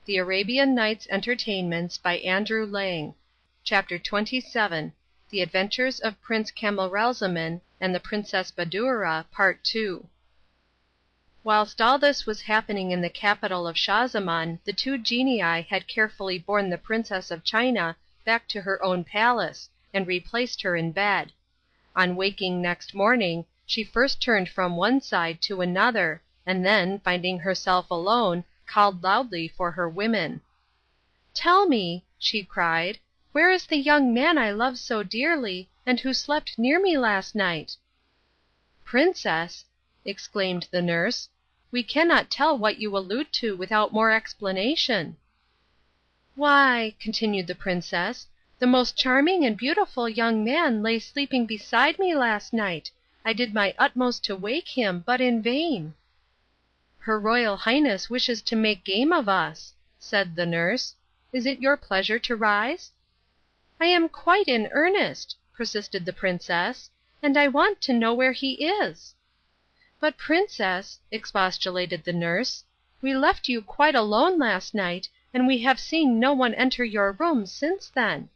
The Arabian Nights Entertainments by Andrew Lang. Chapter 27. The Adventures of Prince Camaralzaman and the Princess Badoura, Part 2. Whilst all this was happening in the capital of Schahzaman, the two genii had carefully borne the Princess of China back to her own palace, and replaced her in bed. On waking next morning, she first turned from one side to another, and then, finding herself alone, called loudly for her women. "Tell me," she cried, "where is the young man I love so dearly, and who slept near me last night?" "Princess," exclaimed the nurse, "we cannot tell what you allude to without more explanation." "Why," continued the princess, "the most charming and beautiful young man lay sleeping beside me last night. I did my utmost to wake him, but in vain." "Her Royal Highness wishes to make game of us," said the nurse. "Is it your pleasure to rise?" "I am quite in earnest," persisted the princess, "and I want to know where he is." "But, princess," expostulated the nurse, "we left you quite alone last night, and we have seen no one enter your room since then."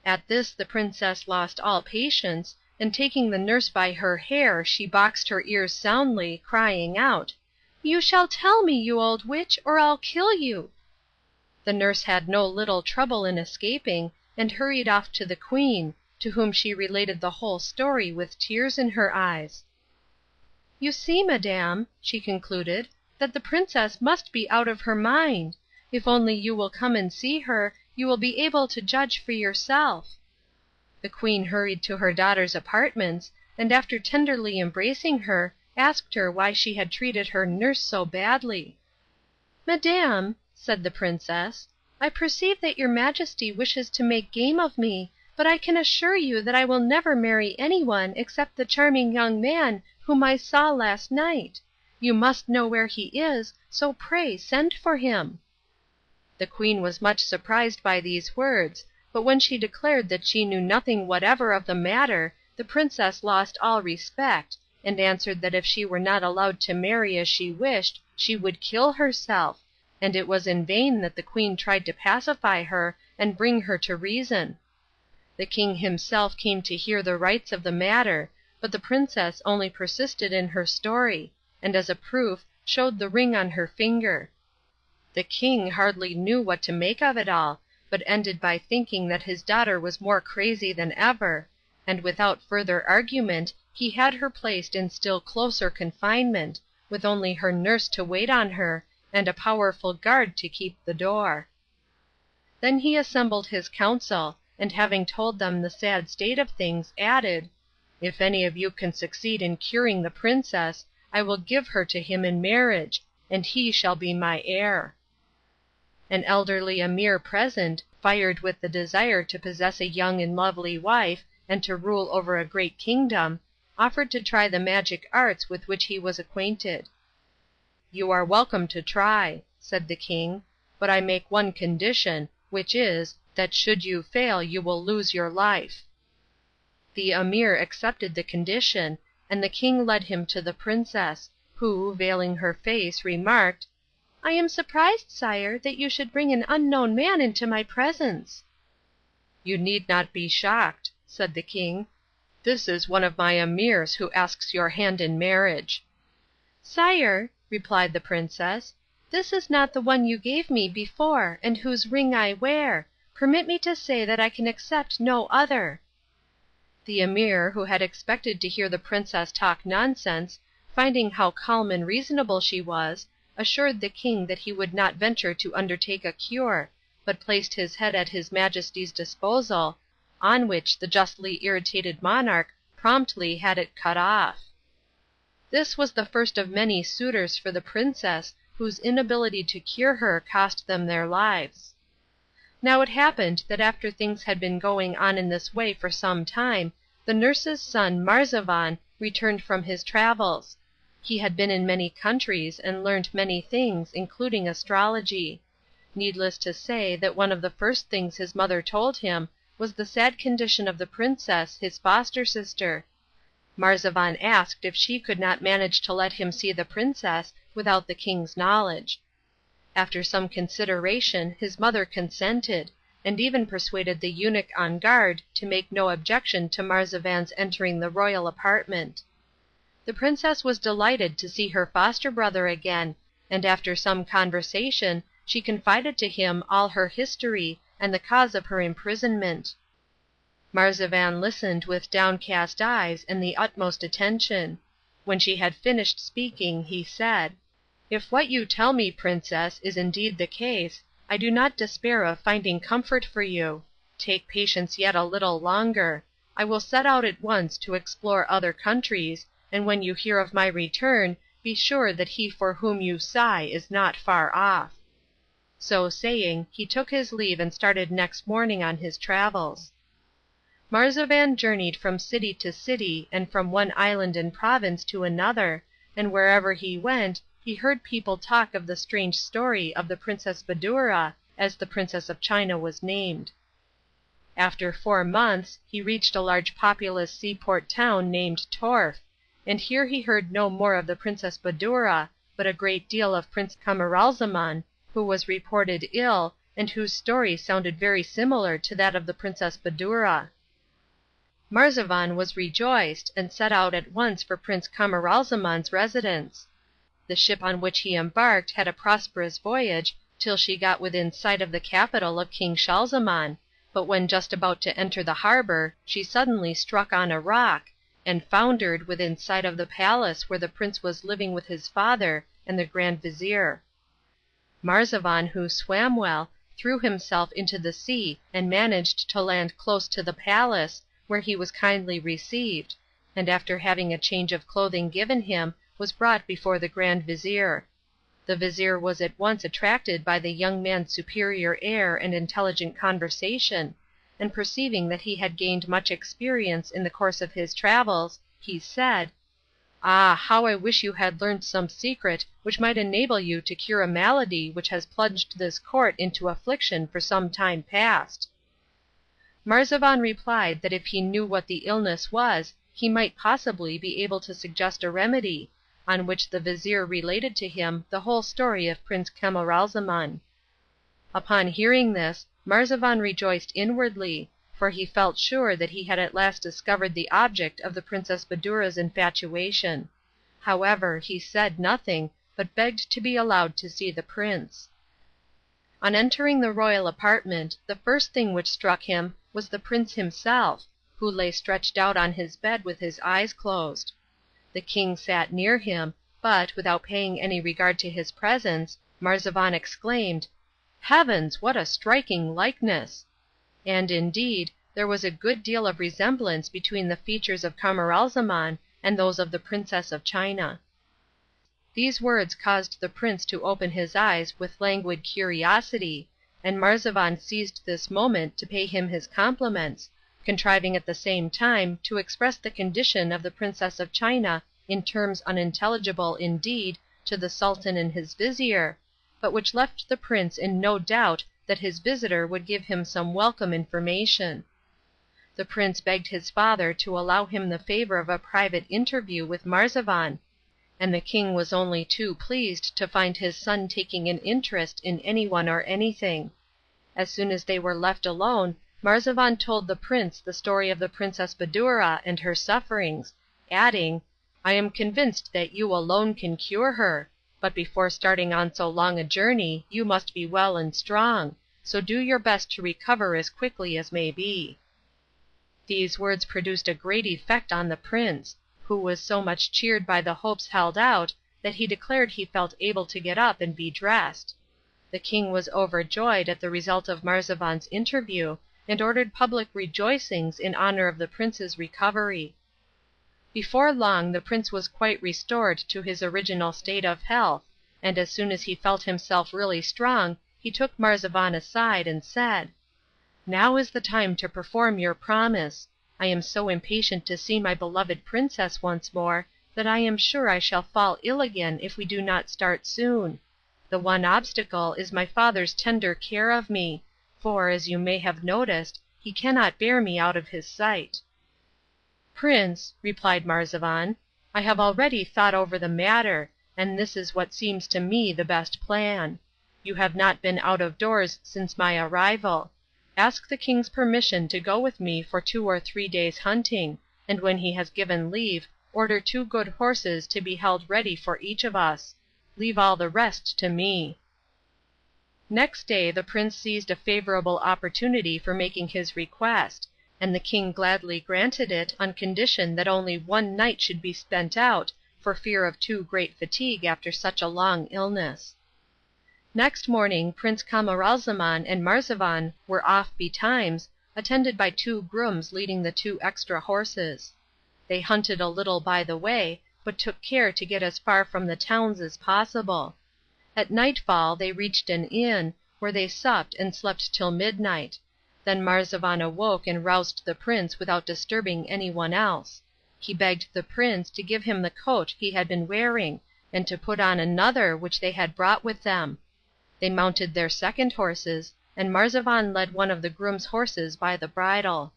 At this the princess lost all patience, and taking the nurse by her hair she boxed her ears soundly, crying out, "You shall tell me, you old witch, or I'll kill you." The nurse had no little trouble in escaping, and hurried off to the queen, to whom she related the whole story with tears in her eyes. "You see, madame," she concluded, "that the princess must be out of her mind. If only you will come and see her, you will be able to judge for yourself." The queen hurried to her daughter's apartments, and after tenderly embracing her, asked her why she had treated her nurse so badly. "Madame," said the princess, "I perceive that your majesty wishes to make game of me, but I can assure you that I will never marry anyone except the charming young man whom I saw last night. You must know where he is, so pray send for him." The queen was much surprised by these words, but when she declared that she knew nothing whatever of the matter, the princess lost all respect, and answered that if she were not allowed to marry as she wished, she would kill herself, and it was in vain that the queen tried to pacify her and bring her to reason. The king himself came to hear the rights of the matter, but the princess only persisted in her story, and as a proof showed the ring on her finger. The king hardly knew what to make of it all, but ended by thinking that his daughter was more crazy than ever, and without further argument he had her placed in still closer confinement, with only her nurse to wait on her, and a powerful guard to keep the door. Then he assembled his council, and having told them the sad state of things, added, "If any of you can succeed in curing the princess, I will give her to him in marriage, and he shall be my heir." An elderly emir present, fired with the desire to possess a young and lovely wife, and to rule over a great kingdom, offered to try the magic arts with which he was acquainted. "You are welcome to try," said the king, "but I make one condition, which is, that should you fail you will lose your life." The emir accepted the condition, and the king led him to the princess, who, veiling her face, remarked, "I am surprised, sire, that you should bring an unknown man into my presence." "You need not be shocked," said the king. "This is one of my emirs who asks your hand in marriage." "Sire," replied the princess, "this is not the one you gave me before, and whose ring I wear. Permit me to say that I can accept no other." The emir, who had expected to hear the princess talk nonsense, finding how calm and reasonable she was, assured the king that he would not venture to undertake a cure, but placed his head at his majesty's disposal, on which the justly irritated monarch promptly had it cut off. This was the first of many suitors for the princess, whose inability to cure her cost them their lives. Now it happened that after things had been going on in this way for some time, the nurse's son Marzavan returned from his travels. He had been in many countries and learnt many things, including astrology. Needless to say that one of the first things his mother told him was the sad condition of the princess, his foster sister. Marzavan asked if she could not manage to let him see the princess without the king's knowledge. After some consideration his mother consented, and even persuaded the eunuch on guard to make no objection to Marzavan's entering the royal apartment. The princess was delighted to see her foster brother again, and after some conversation she confided to him all her history and the cause of her imprisonment. Marzavan listened with downcast eyes and the utmost attention. When she had finished speaking, he said, "If what you tell me, princess, is indeed the case, I do not despair of finding comfort for you. Take patience yet a little longer. I will set out at once to explore other countries, and when you hear of my return, be sure that he for whom you sigh is not far off." So saying, he took his leave and started next morning on his travels. Marzavan journeyed from city to city and from one island and province to another, and wherever he went he heard people talk of the strange story of the Princess Badoura, as the Princess of China was named. After 4 months he reached a large populous seaport town named Torf, and here he heard no more of the Princess Badoura, but a great deal of Prince Camaralzaman, who was reported ill, and whose story sounded very similar to that of the Princess Badoura. Marzavan was rejoiced, and set out at once for Prince Camaralzaman's residence. The ship on which he embarked had a prosperous voyage till she got within sight of the capital of King Schahzaman, but when just about to enter the harbour she suddenly struck on a rock, and foundered within sight of the palace where the prince was living with his father and the Grand Vizir. Marzavan, who swam well, threw himself into the sea and managed to land close to the palace, where he was kindly received, and after having a change of clothing given him, was brought before the Grand Vizir. The Vizir was at once attracted by the young man's superior air and intelligent conversation, and perceiving that he had gained much experience in the course of his travels, he said, "Ah, how I wish you had learnt some secret which might enable you to cure a malady which has plunged this court into affliction for some time past." Marzavan replied that if he knew what the illness was, he might possibly be able to suggest a remedy, on which the Vizir related to him the whole story of Prince Camaralzaman. Upon hearing this, Marzavan rejoiced inwardly, for he felt sure that he had at last discovered the object of the Princess Badoura's infatuation. However, he said nothing, but begged to be allowed to see the prince. On entering the royal apartment, the first thing which struck him was the prince himself, who lay stretched out on his bed with his eyes closed. The king sat near him, but, without paying any regard to his presence, Marzavan exclaimed, "Heavens, what a striking likeness!" And, indeed, there was a good deal of resemblance between the features of Camaralzaman and those of the Princess of China. These words caused the prince to open his eyes with languid curiosity, and Marzavan seized this moment to pay him his compliments, contriving at the same time to express the condition of the Princess of China in terms unintelligible indeed to the Sultan and his Vizir, but which left the prince in no doubt that his visitor would give him some welcome information. The prince begged his father to allow him the favour of a private interview with Marzavan, and the king was only too pleased to find his son taking an interest in anyone or anything. As soon as they were left alone, Marzavan told the prince the story of the Princess Badoura and her sufferings, adding, "I am convinced that you alone can cure her, but before starting on so long a journey you must be well and strong, so do your best to recover as quickly as may be." These words produced a great effect on the prince, who was so much cheered by the hopes held out that he declared he felt able to get up and be dressed. The king was overjoyed at the result of Marzavan's interview, and ordered public rejoicings in honor of the prince's recovery. Before long the prince was quite restored to his original state of health, and as soon as he felt himself really strong he took Marzavan aside and said, "Now is the time to perform your promise. I am so impatient to see my beloved princess once more that I am sure I shall fall ill again if we do not start soon. The one obstacle is my father's tender care of me, for, as you may have noticed, he cannot bear me out of his sight." "Prince," replied Marzavan, "I have already thought over the matter, and this is what seems to me the best plan. You have not been out of doors since my arrival. Ask the king's permission to go with me for 2 or 3 days hunting, and when he has given leave, order 2 good horses to be held ready for each of us. Leave all the rest to me." Next day the prince seized a favorable opportunity for making his request, and the king gladly granted it on condition that only 1 night should be spent out, for fear of too great fatigue after such a long illness. Next morning Prince Camaralzaman and Marzavan were off betimes, attended by 2 grooms leading the 2 extra horses. They hunted a little by the way, but took care to get as far from the towns as possible. At nightfall they reached an inn, where they supped and slept till midnight. Then Marzavan awoke and roused the prince without disturbing any one else. He begged the prince to give him the coat he had been wearing, and to put on another which they had brought with them. They mounted their second horses, and Marzavan led one of the groom's horses by the bridle.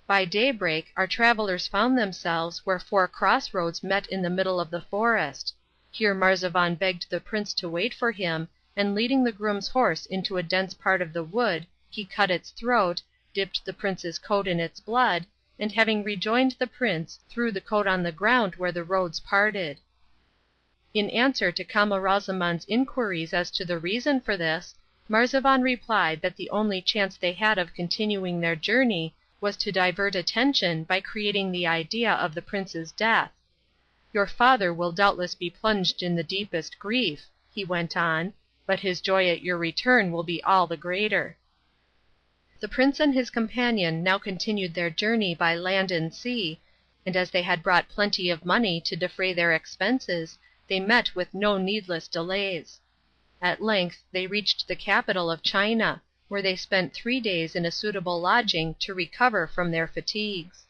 By daybreak our travelers found themselves where 4 crossroads met in the middle of the forest. Here Marzavan begged the prince to wait for him, and leading the groom's horse into a dense part of the wood, he cut its throat, dipped the prince's coat in its blood, and having rejoined the prince, threw the coat on the ground where the roads parted. In answer to Camaralzaman's inquiries as to the reason for this, Marzavan replied that the only chance they had of continuing their journey was to divert attention by creating the idea of the prince's death. "Your father will doubtless be plunged in the deepest grief," he went on, "but his joy at your return will be all the greater." The prince and his companion now continued their journey by land and sea, and as they had brought plenty of money to defray their expenses, they met with no needless delays. At length they reached the capital of China, where they spent 3 days in a suitable lodging to recover from their fatigues.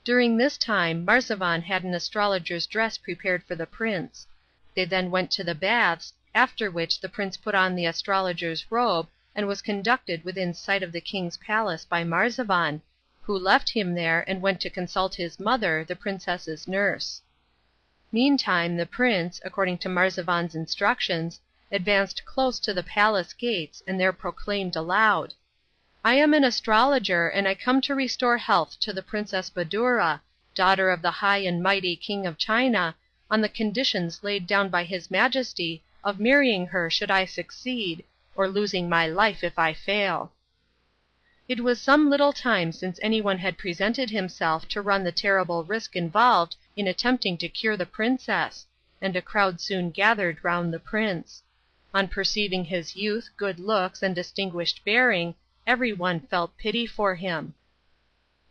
During this time Marzavan had an astrologer's dress prepared for the prince. They then went to the baths, after which the prince put on the astrologer's robe and was conducted within sight of the king's palace by Marzavan, who left him there and went to consult his mother, the princess's nurse. Meantime the prince, according to Marzavan's instructions, advanced close to the palace gates and there proclaimed aloud, "I am an astrologer, and I come to restore health to the Princess Badoura, daughter of the high and mighty King of China, on the conditions laid down by his Majesty of marrying her should I succeed, or losing my life if I fail." It was some little time since anyone had presented himself to run the terrible risk involved in attempting to cure the princess, and a crowd soon gathered round the prince. On perceiving his youth, good looks, and distinguished bearing, every one felt pity for him.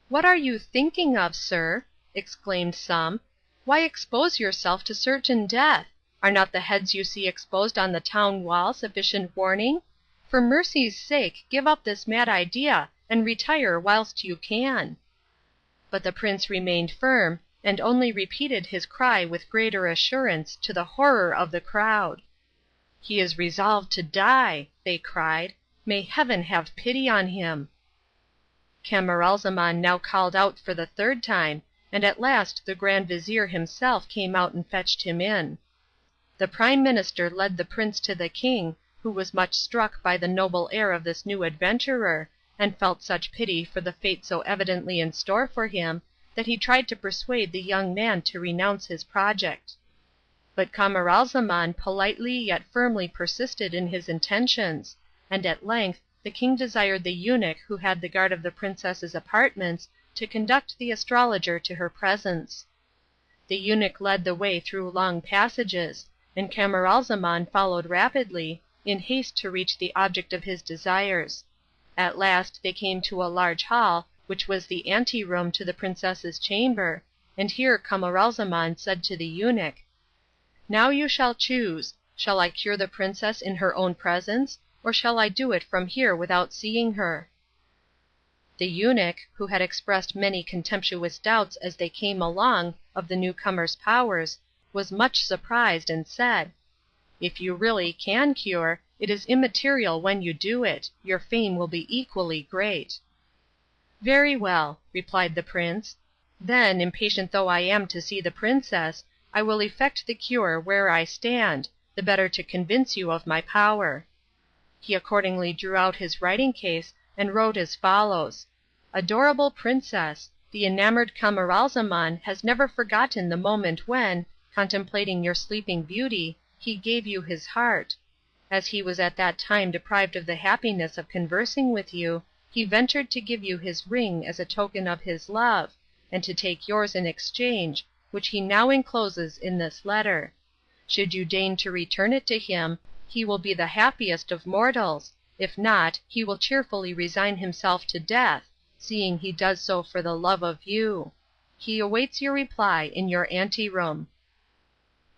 "What are you thinking of, sir?" exclaimed some. "Why expose yourself to certain death? Are not the heads you see exposed on the town wall sufficient warning? For mercy's sake give up this mad idea, and retire whilst you can." But the prince remained firm, and only repeated his cry with greater assurance, to the horror of the crowd. "He is resolved to die," they cried. "May heaven have pity on him." Camaralzaman now called out for the 3rd time, and at last the Grand Vizir himself came out and fetched him in. The Prime Minister led the prince to the king, who was much struck by the noble air of this new adventurer, and felt such pity for the fate so evidently in store for him, that he tried to persuade the young man to renounce his project. But Camaralzaman politely yet firmly persisted in his intentions, and at length the king desired the eunuch who had the guard of the princess's apartments to conduct the astrologer to her presence. The eunuch led the way through long passages, and Camaralzaman followed rapidly, in haste to reach the object of his desires. At last they came to a large hall, which was the ante-room to the princess's chamber, and here Camaralzaman said to the eunuch, "Now you shall choose. Shall I cure the princess in her own presence, or shall I do it from here without seeing her?" The eunuch, who had expressed many contemptuous doubts as they came along of the newcomer's powers, was much surprised, and said, "If you really can cure, it is immaterial when you do it. Your fame will be equally great." "Very well," replied the prince. "Then, impatient though I am to see the princess, I will effect the cure where I stand, the better to convince you of my power." He accordingly drew out his writing case and wrote as follows: "Adorable Princess, the enamored Camaralzaman has never forgotten the moment when, contemplating your sleeping beauty, he gave you his heart. As he was at that time deprived of the happiness of conversing with you, he ventured to give you his ring as a token of his love, and to take yours in exchange, which he now encloses in this letter. Should you deign to return it to him, he will be the happiest of mortals; if not, he will cheerfully resign himself to death, seeing he does so for the love of you. He awaits your reply in your anteroom."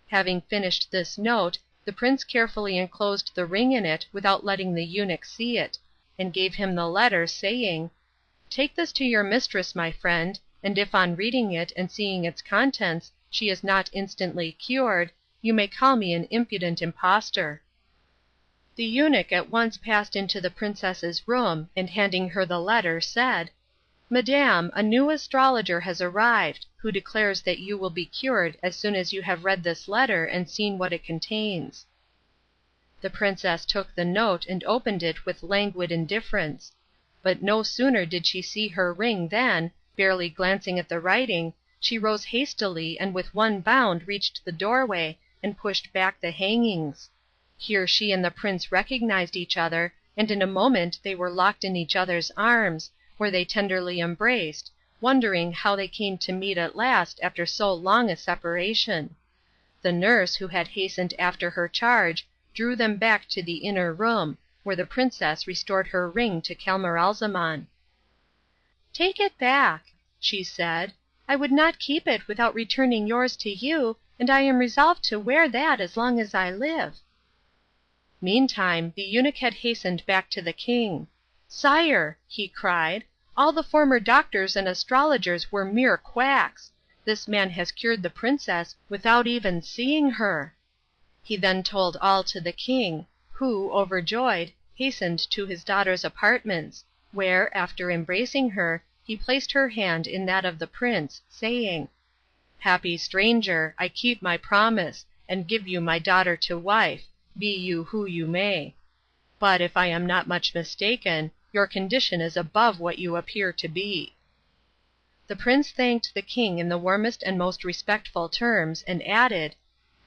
Having finished this note, the prince carefully enclosed the ring in it without letting the eunuch see it, and gave him the letter, saying, "Take this to your mistress, my friend, and if on reading it and seeing its contents she is not instantly cured, you may call me an impudent impostor." The eunuch at once passed into the princess's room, and handing her the letter, said, "Madam, a new astrologer has arrived, who declares that you will be cured as soon as you have read this letter and seen what it contains." The princess took the note and opened it with languid indifference. But no sooner did she see her ring than, barely glancing at the writing, she rose hastily and with one bound reached the doorway and pushed back the hangings. Here she and the prince recognized each other, and in a moment they were locked in each other's arms, where they tenderly embraced, wondering how they came to meet at last after so long a separation. The nurse, who had hastened after her charge, drew them back to the inner room, where the princess restored her ring to Camaralzaman. "Take it back," she said. "I would not keep it without returning yours to you, and I am resolved to wear that as long as I live." Meantime the eunuch had hastened back to the king. "Sire," he cried, "all the former doctors and astrologers were mere quacks. This man has cured the princess without even seeing her." He then told all to the king, who, overjoyed, hastened to his daughter's apartments, where, after embracing her, he placed her hand in that of the prince, saying, "Happy stranger, I keep my promise, and give you my daughter to wife, be you who you may. But, if I am not much mistaken, your condition is above what you appear to be." The prince thanked the king in the warmest and most respectful terms, and added,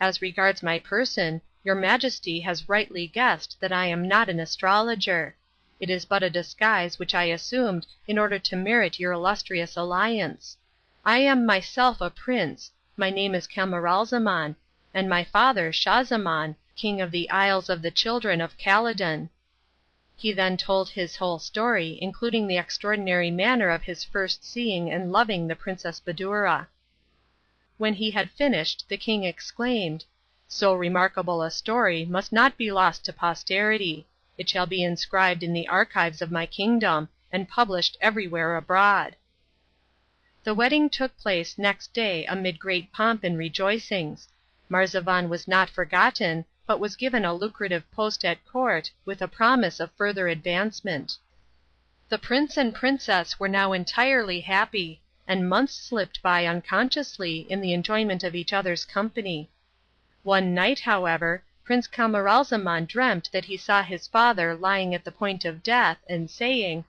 "As regards my person, your majesty has rightly guessed that I am not an astrologer. It is but a disguise which I assumed in order to merit your illustrious alliance. I am myself a prince, my name is Camaralzaman, and my father Schahzaman, king of the Isles of the Children of Khaledan." He then told his whole story, including the extraordinary manner of his first seeing and loving the Princess Badoura. When he had finished the king exclaimed, "So remarkable a story must not be lost to posterity. It shall be inscribed in the archives of my kingdom, and published everywhere abroad." The wedding took place next day amid great pomp and rejoicings. Marzavan was not forgotten, but was given a lucrative post at court, with a promise of further advancement. The prince and princess were now entirely happy, and months slipped by unconsciously in the enjoyment of each other's company. One night, however, Prince Camaralzaman dreamt that he saw his father lying at the point of death, and saying,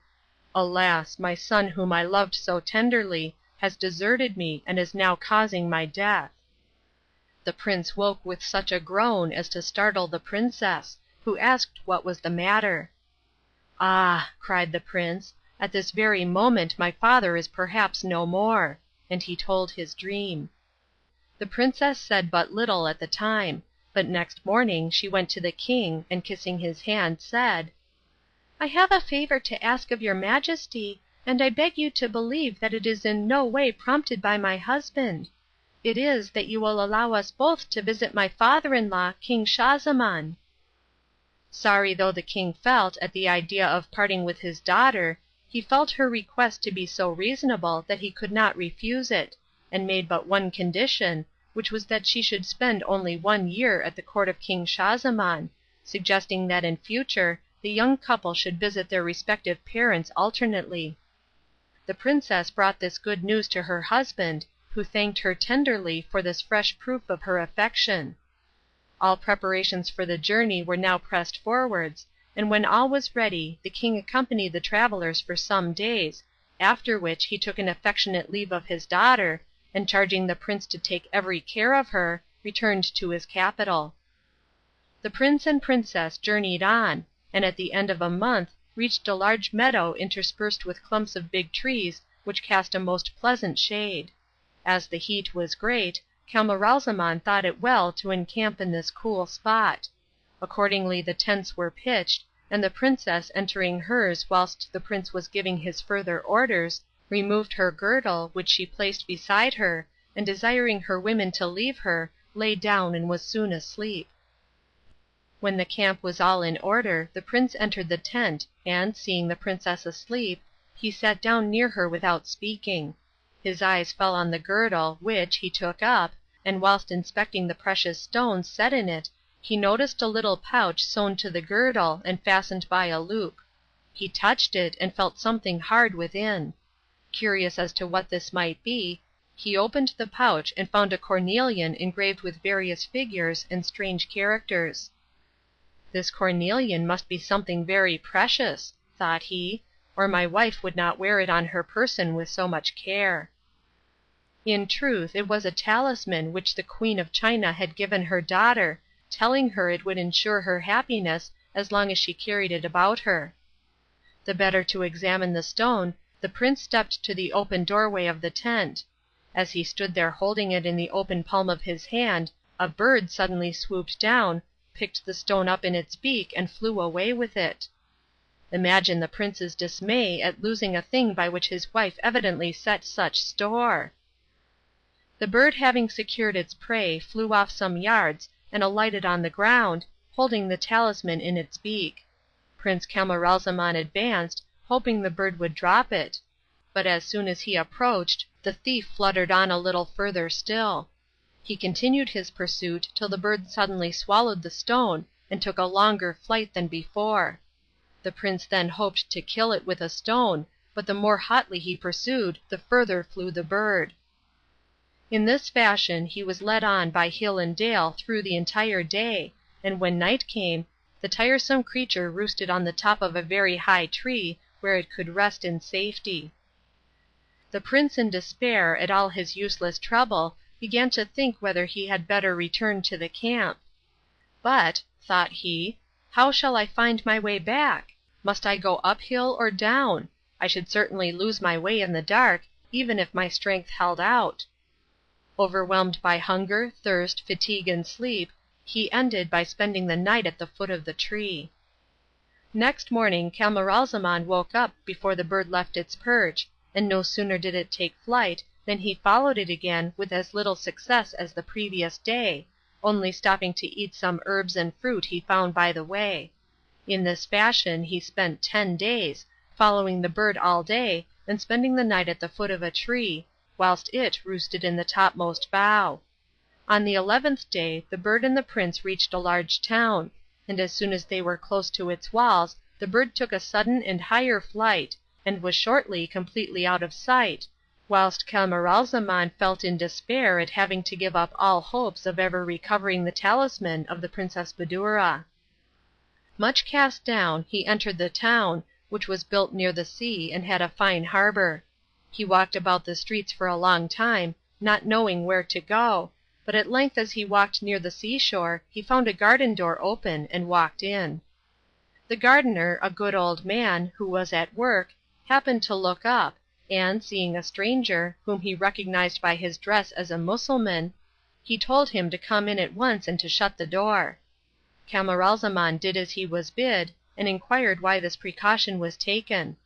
"Alas, my son whom I loved so tenderly, has deserted me and is now causing my death." The prince woke with such a groan as to startle the princess, who asked what was the matter. "Ah," cried the prince, "at this very moment my father is perhaps no more," and he told his dream. The princess said but little at the time, but next morning she went to the king, and kissing his hand, said, "I have a favor to ask of your majesty, and I beg you to believe that it is in no way prompted by my husband. It is that you will allow us both to visit my father-in-law, King Schahzaman." Sorry though the king felt at the idea of parting with his daughter, he felt her request to be so reasonable that he could not refuse it, and made but one condition, which was that she should spend only 1 year at the court of King Schahzaman, suggesting that in future the young couple should visit their respective parents alternately. The princess brought this good news to her husband, who thanked her tenderly for this fresh proof of her affection. All preparations for the journey were now pressed forwards, and when all was ready the king accompanied the travelers for some days, after which he took an affectionate leave of his daughter, and charging the prince to take every care of her, returned to his capital. The prince and princess journeyed on, and at the end of a month reached a large meadow interspersed with clumps of big trees which cast a most pleasant shade. As the heat was great, Camaralzaman thought it well to encamp in this cool spot. Accordingly the tents were pitched, and the princess entering hers whilst the prince was giving his further orders, removed her girdle, which she placed beside her, and desiring her women to leave her, lay down and was soon asleep. When the camp was all in order, the prince entered the tent, and, seeing the princess asleep, he sat down near her without speaking. His eyes fell on the girdle, which he took up, and whilst inspecting the precious stones set in it, he noticed a little pouch sewn to the girdle and fastened by a loop. He touched it and felt something hard within. Curious as to what this might be, he opened the pouch and found a cornelian engraved with various figures and strange characters. "This cornelian must be something very precious," thought he, "or my wife would not wear it on her person with so much care." In truth, it was a talisman which the Queen of China had given her daughter, telling her it would ensure her happiness as long as she carried it about her. The better to examine the stone, the prince stepped to the open doorway of the tent. As he stood there holding it in the open palm of his hand, a bird suddenly swooped down, picked the stone up in its beak, and flew away with it. Imagine the prince's dismay at losing a thing by which his wife evidently set such store. The bird having secured its prey flew off some yards and alighted on the ground, holding the talisman in its beak. Prince Camaralzaman advanced, hoping the bird would drop it, but as soon as he approached, the thief fluttered on a little further still. He continued his pursuit till the bird suddenly swallowed the stone and took a longer flight than before. The prince then hoped to kill it with a stone, but the more hotly he pursued, the further flew the bird. In this fashion he was led on by hill and dale through the entire day, and when night came, the tiresome creature roosted on the top of a very high tree, where it could rest in safety. The prince in despair at all his useless trouble began to think whether he had better return to the camp. "But," thought he, "how shall I find my way back? Must I go uphill or down? I should certainly lose my way in the dark, even if my strength held out." Overwhelmed by hunger, thirst, fatigue, and sleep, he ended by spending the night at the foot of the tree. Next morning Camaralzaman woke up before the bird left its perch, and no sooner did it take flight than he followed it again with as little success as the previous day, only stopping to eat some herbs and fruit he found by the way. In this fashion he spent 10 days, following the bird all day and spending the night at the foot of a tree, whilst it roosted in the topmost bough. On the 11th day the bird and the prince reached a large town, and as soon as they were close to its walls the bird took a sudden and higher flight, and was shortly completely out of sight, whilst Camaralzaman felt in despair at having to give up all hopes of ever recovering the talisman of the Princess Badoura. Much cast down, he entered the town, which was built near the sea and had a fine harbour. He walked about the streets for a long time, not knowing where to go, but at length as he walked near the seashore he found a garden door open and walked in. The gardener, a good old man, who was at work, happened to look up, and, seeing a stranger, whom he recognized by his dress as a Mussulman, he told him to come in at once and to shut the door. Camaralzaman did as he was bid, and inquired why this precaution was taken.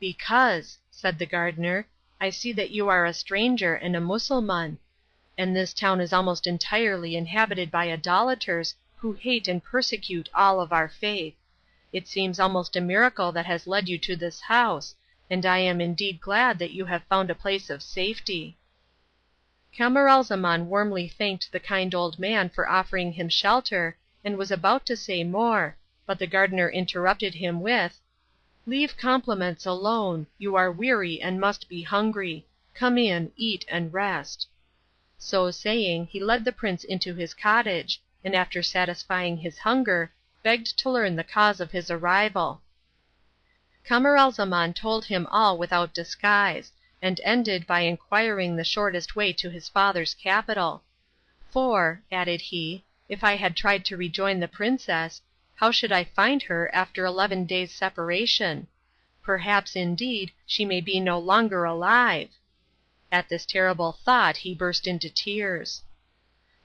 "Because," said the gardener, "I see that you are a stranger and a Mussulman, and this town is almost entirely inhabited by idolaters who hate and persecute all of our faith. It seems almost a miracle that has led you to this house, and I am indeed glad that you have found a place of safety." Camaralzaman warmly thanked the kind old man for offering him shelter, and was about to say more, but the gardener interrupted him with, "Leave compliments alone, you are weary and must be hungry. Come in, eat and rest." So saying, he led the prince into his cottage, and after satisfying his hunger, begged to learn the cause of his arrival. Camaralzaman told him all without disguise, and ended by inquiring the shortest way to his father's capital. For, added he, if I had tried to rejoin the princess, how should I find her after 11 days' separation? Perhaps, indeed, she may be no longer alive. At this terrible thought he burst into tears.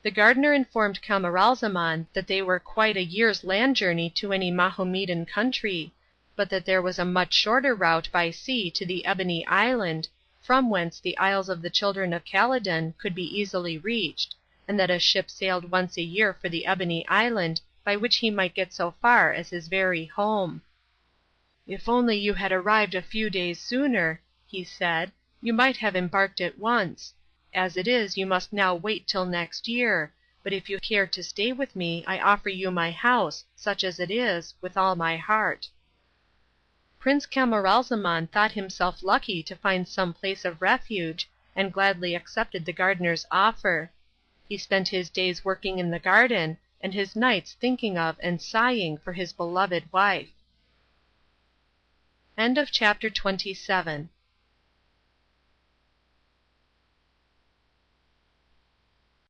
The gardener informed Camaralzaman that they were quite a year's land journey to any Mahomedan country, but that there was a much shorter route by sea to the Ebony Island, from whence the Isles of the Children of Khaledan could be easily reached, and that a ship sailed once a year for the Ebony Island, by which he might get so far as his very home. "If only you had arrived a few days sooner," he said, "you might have embarked at once. As it is, you must now wait till next year, but if you care to stay with me I offer you my house, such as it is, with all my heart." Prince Camaralzaman thought himself lucky to find some place of refuge, and gladly accepted the gardener's offer. He spent his days working in the garden, and his nights thinking of and sighing for his beloved wife. Chapter 28.